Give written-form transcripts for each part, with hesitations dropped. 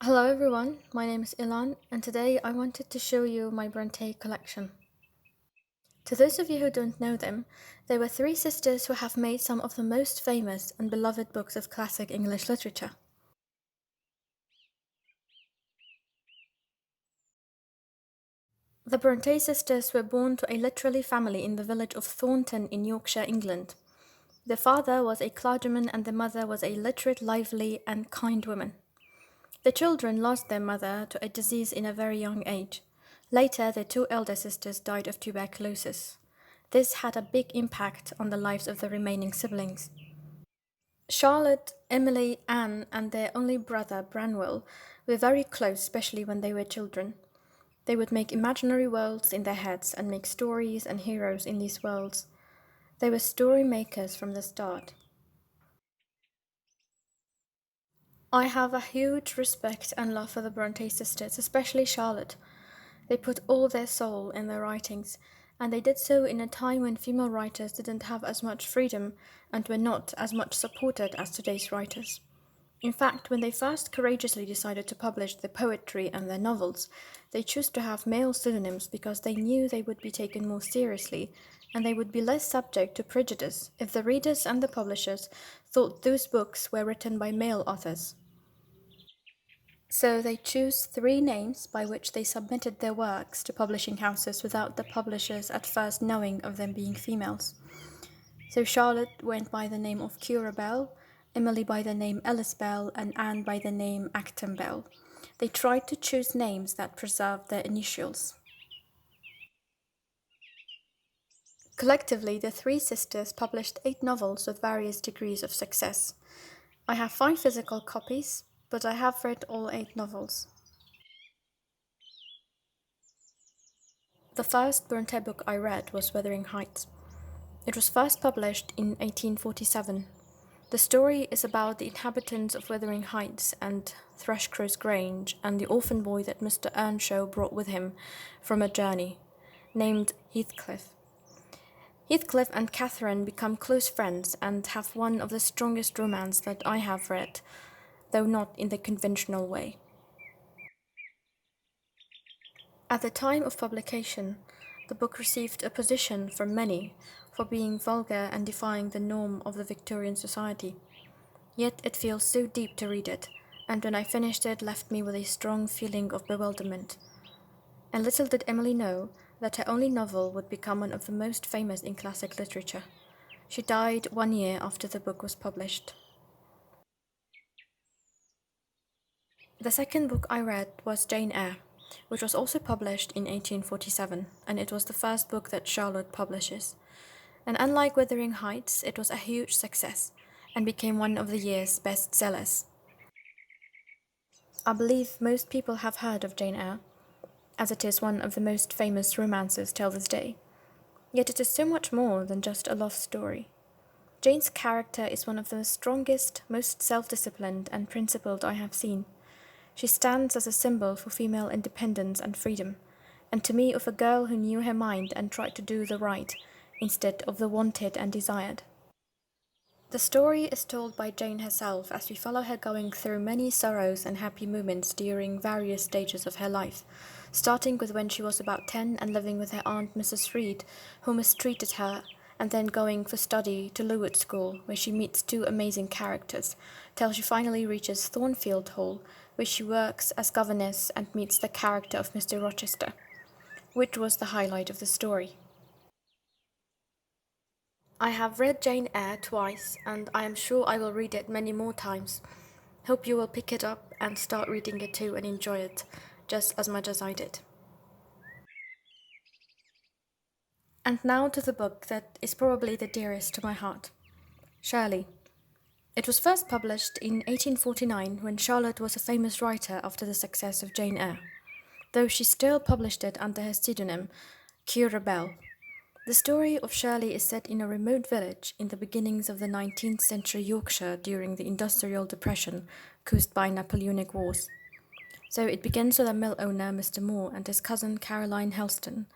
Hello everyone, my name is Ilan, and today I wanted to show you my Brontë collection. To those of you who don't know them, they were three sisters who have made some of the most famous and beloved books of classic English literature. The Brontë sisters were born to a literary family in the village of Thornton in Yorkshire, England. Their father was a clergyman and their mother was a literate, lively, and kind woman. The children lost their mother to a disease in a very young age. Later, their two elder sisters died of tuberculosis. This had a big impact on the lives of the remaining siblings. Charlotte, Emily, Anne, and their only brother, Branwell, were very close, especially when they were children. They would make imaginary worlds in their heads and make stories and heroes in these worlds. They were story makers from the start. I have a huge respect and love for the Brontë sisters, especially Charlotte. They put all their soul in their writings, and they did so in a time when female writers didn't have as much freedom and were not as much supported as today's writers. In fact, when they first courageously decided to publish their poetry and their novels, they chose to have male pseudonyms because they knew they would be taken more seriously and they would be less subject to prejudice if the readers and the publishers thought those books were written by male authors. So they chose three names by which they submitted their works to publishing houses without the publishers at first knowing of them being females. So Charlotte went by the name of Cura Bell, Emily by the name Ellis Bell, and Anne by the name Acton Bell. They tried to choose names that preserved their initials. Collectively, the three sisters published 8 novels with various degrees of success. I have 5 physical copies, but I have read all 8 novels. The first Brontë book I read was Wuthering Heights. It was first published in 1847. The story is about the inhabitants of Wuthering Heights and Thrushcross Grange and the orphan boy that Mr. Earnshaw brought with him from a journey, named Heathcliff. Heathcliff and Catherine become close friends and have one of the strongest romance that I have read, though not in the conventional way. At the time of publication, the book received opposition from many for being vulgar and defying the norm of the Victorian society. Yet it feels so deep to read it, and when I finished it left me with a strong feeling of bewilderment. And little did Emily know that her only novel would become one of the most famous in classic literature. She died 1 year after the book was published. The second book I read was Jane Eyre, which was also published in 1847, and it was the first book that Charlotte publishes. And unlike Wuthering Heights, it was a huge success and became one of the year's bestsellers. I believe most people have heard of Jane Eyre, as it is one of the most famous romances till this day. Yet it is so much more than just a love story. Jane's character is one of the strongest, most self-disciplined and principled I have seen. She stands as a symbol for female independence and freedom, and to me of a girl who knew her mind and tried to do the right, instead of the wanted and desired. The story is told by Jane herself as we follow her going through many sorrows and happy moments during various stages of her life, starting with when she was about 10 and living with her aunt Mrs. Reed, who mistreated her, and then going for study to Lowood School, where she meets 2 amazing characters, till she finally reaches Thornfield Hall, where she works as governess and meets the character of Mr. Rochester, which was the highlight of the story. I have read Jane Eyre twice, and I am sure I will read it many more times. Hope you will pick it up and start reading it too and enjoy it, just as much as I did. And now to the book that is probably the dearest to my heart, Shirley. It was first published in 1849 when Charlotte was a famous writer after the success of Jane Eyre, though she still published it under her pseudonym, Cura Bell. The story of Shirley is set in a remote village in the beginnings of the 19th century Yorkshire during the Industrial Depression caused by Napoleonic Wars. So it begins with a mill owner, Mr. Moore, and his cousin Caroline Helston,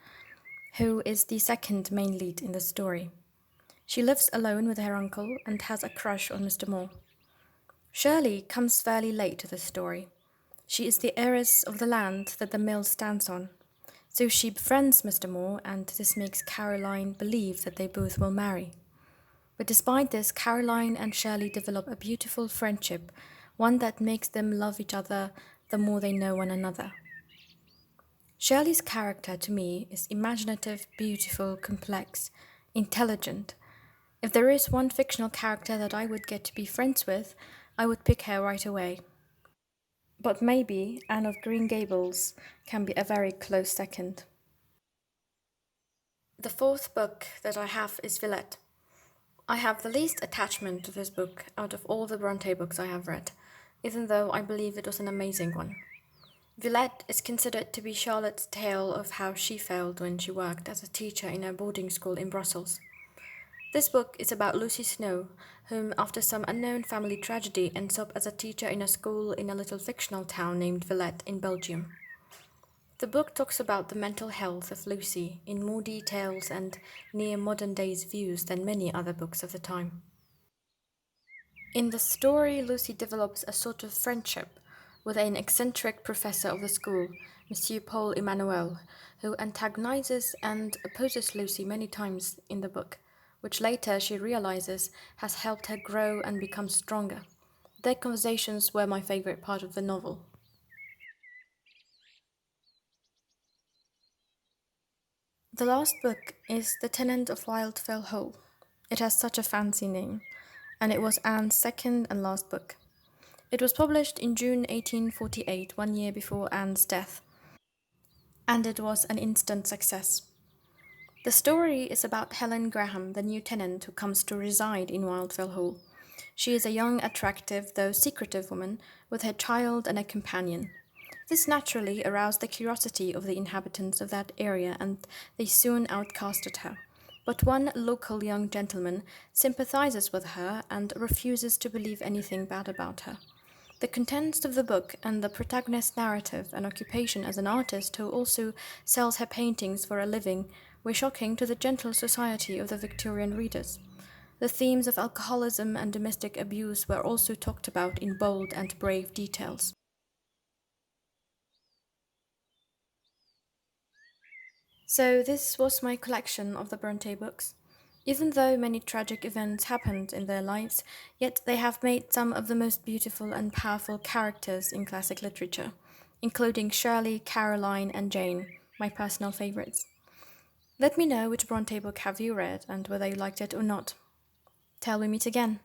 who is the second main lead in the story. She lives alone with her uncle and has a crush on Mr. Moore. Shirley comes fairly late to the story. She is the heiress of the land that the mill stands on. So she befriends Mr. Moore, and this makes Caroline believe that they both will marry. But despite this, Caroline and Shirley develop a beautiful friendship, one that makes them love each other the more they know one another. Shirley's character to me is imaginative, beautiful, complex, intelligent. If there is one fictional character that I would get to be friends with, I would pick her right away. But maybe Anne of Green Gables can be a very close second. The fourth book that I have is Villette. I have the least attachment to this book out of all the Brontë books I have read, even though I believe it was an amazing one. Villette is considered to be Charlotte's tale of how she failed when she worked as a teacher in a boarding school in Brussels. This book is about Lucy Snow, whom, after some unknown family tragedy, ends up as a teacher in a school in a little fictional town named Villette in Belgium. The book talks about the mental health of Lucy in more details and near modern days views than many other books of the time. In the story, Lucy develops a sort of friendship with an eccentric professor of the school, Monsieur Paul Emmanuel, who antagonizes and opposes Lucy many times in the book, which later she realizes has helped her grow and become stronger. Their conversations were my favorite part of the novel. The last book is The Tenant of Wildfell Hole. It has such a fancy name, and it was Anne's second and last book. It was published in June 1848, 1 year before Anne's death, and it was an instant success. The story is about Helen Graham, the new tenant who comes to reside in Wildfell Hall. She is a young, attractive, though secretive woman with her child and a companion. This naturally aroused the curiosity of the inhabitants of that area, and they soon outcasted her. But one local young gentleman sympathizes with her and refuses to believe anything bad about her. The contents of the book and the protagonist's narrative and occupation as an artist who also sells her paintings for a living were shocking to the gentle society of the Victorian readers. The themes of alcoholism and domestic abuse were also talked about in bold and brave details. So this was my collection of the Brontë books. Even though many tragic events happened in their lives, yet they have made some of the most beautiful and powerful characters in classic literature, including Shirley, Caroline, and Jane, my personal favorites. Let me know which Brontë book have you read and whether you liked it or not. Till we meet again.